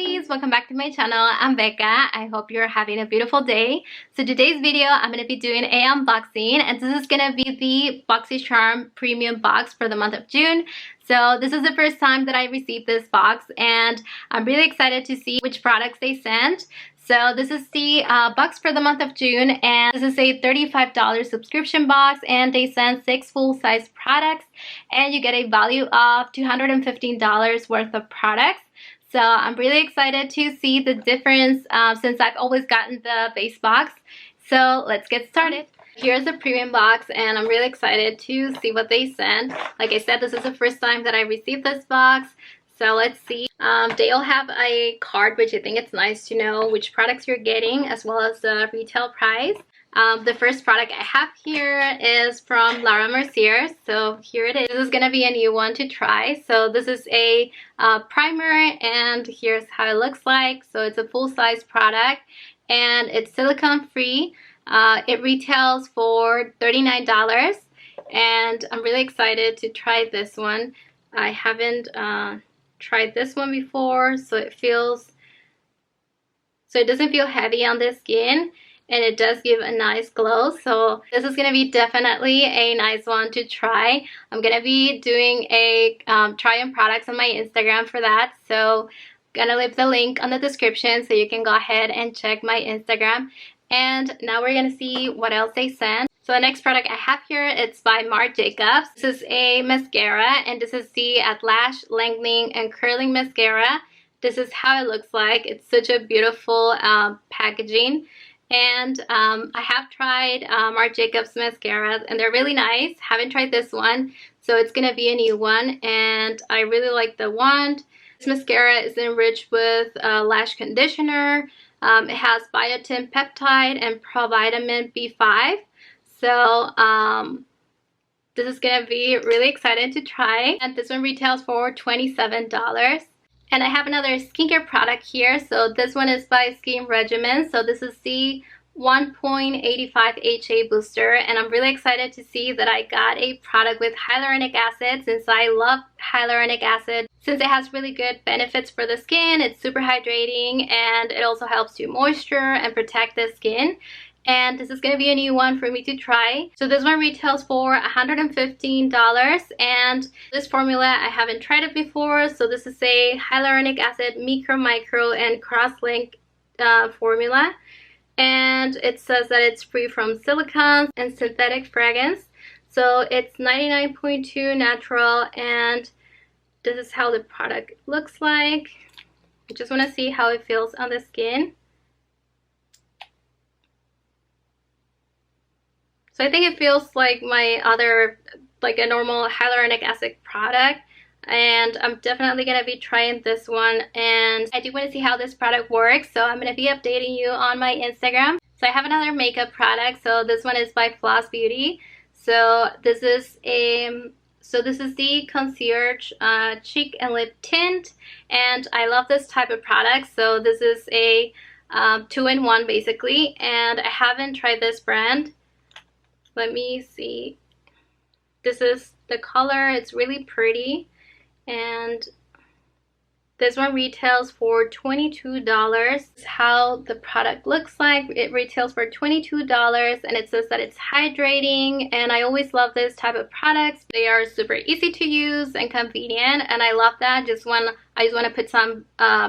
lovelies, welcome back to my channel. I'm Becca. I hope you're having a beautiful day. So today's video I'm going to be doing a unboxing, and this is going to be the Boxycharm premium box for the month of June. So this is the first time that I received this box, and I'm really excited to see which products they sent. So this is the box for the month of June, and this is a $35 subscription box, and they send 6 full-size products, and you get a value of $215 worth of products. So I'm really excited to see the difference since I've always gotten the base box. So let's get started. Here's the premium box, and I'm really excited to see what they sent. Like I said, this is the first time that I received this box. So let's see. They all have a card, which I think it's nice to know which products you're getting as well as the retail price. The first product I have here is from Mercier. So here it is. This is going to be a new one to try. So this is a primer, and here's how it looks like. So it's a full-size product, and it's silicone free. It retails for $39, and I'm really excited to try this one. I haven't tried this one before, so it doesn't feel heavy on the skin, and it does give a nice glow. So this is going to be definitely a nice one to try. I'm going to be doing a try on products on my Instagram for that, so I'm going to leave the link on the description so you can go ahead and check my Instagram. And now we're going to see what else they sent. So the next product I have here, it's by Marc Jacobs. This is a mascara, and this is the Lash Lengthening and Curling Mascara. This is how it looks like. It's such a beautiful packaging. And I have tried Marc Jacobs mascaras, and they're really nice. Haven't tried this one, so it's going to be a new one, and I really like the wand. This mascara is enriched with lash conditioner. It has biotin peptide and provitamin B5. So this is going to be really excited to try. And this one retails for $27. And I have another skincare product here. So this one is by Skin Regimen. So this is the 1.85 HA booster, and I'm really excited to see that I got a product with hyaluronic acid, since I love hyaluronic acid. Since it has really good benefits for the skin, it's super hydrating, and it also helps to moisture and protect the skin. And this is going to be a new one for me to try. So this one retails for $115, and this formula, I haven't tried it before. So this is a hyaluronic acid micro and cross-link formula. And it says that it's free from silicones and synthetic fragrance. So it's 99.2 natural, and this is how the product looks like. I just want to see how it feels on the skin. So I think it feels like my other, like a normal hyaluronic acid product. And I'm definitely going to be trying this one, and I do want to see how this product works, so I'm going to be updating you on my Instagram. So I have another makeup product. So this one is by Floss Beauty. So this is the Concierge Cheek and Lip Tint, and I love this type of product. So this is a 2-in-1 basically, and I haven't tried this brand. Let me see. This is the color. It's really pretty. And this one retails for $22. This is how the product looks like. It retails for $22, and it says that it's hydrating, and I always love this type of products. They are super easy to use and convenient, and I love that. I just want to put some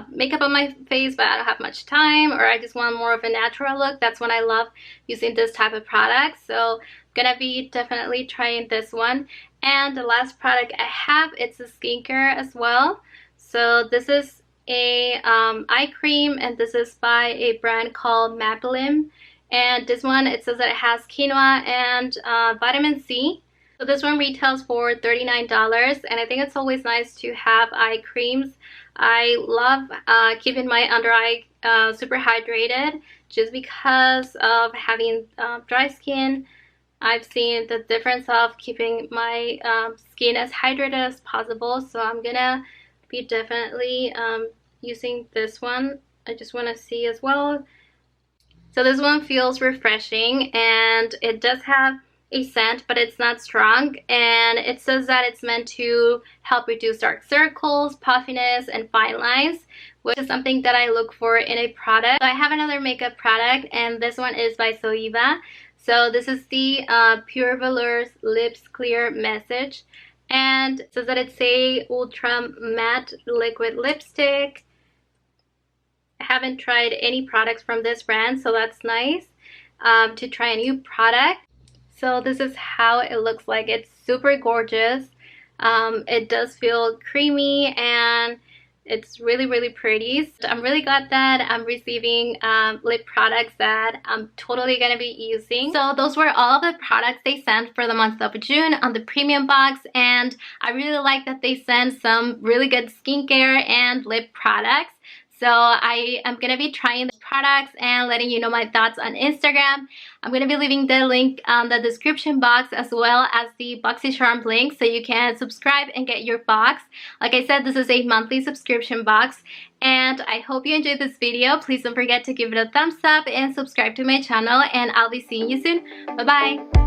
makeup on my face, but I don't have much time, or I just want more of a natural look. That's when I love using this type of product. So I'm gonna be definitely trying this one. And the last product I have, it's a skincare as well. So this is a eye cream, and this is by a brand called Maplin. And this one, it says that it has quinoa and vitamin C. So this one retails for $39, and I think it's always nice to have eye creams. I love keeping my under eye super hydrated, just because of having dry skin. I've seen the difference of keeping my skin as hydrated as possible, so I'm gonna be definitely using this one. I just want to see as well. So this one feels refreshing, and it does have a scent, but it's not strong, and it says that it's meant to help reduce dark circles, puffiness, and fine lines, which is something that I look for in a product. So I have another makeup product, and this one is by Soeva. So this is the Pure Velours Lips Clear Message, and it says that it's a ultra matte liquid lipstick. I haven't tried any products from this brand, so that's nice to try a new product. So this is how it looks like. It's super gorgeous. It does feel creamy, and it's really pretty. So I'm really glad that I'm receiving lip products that I'm totally gonna be using. So those were all of the products they sent for the month of June on the premium box, and I really like that they sent some really good skincare and lip products. So I am going to be trying the products and letting you know my thoughts on Instagram. I'm going to be leaving the link on the description box, as well as the Boxycharm link, so you can subscribe and get your box. Like I said, this is a monthly subscription box, and I hope you enjoyed this video. Please don't forget to give it a thumbs up and subscribe to my channel, and I'll be seeing you soon. Bye bye.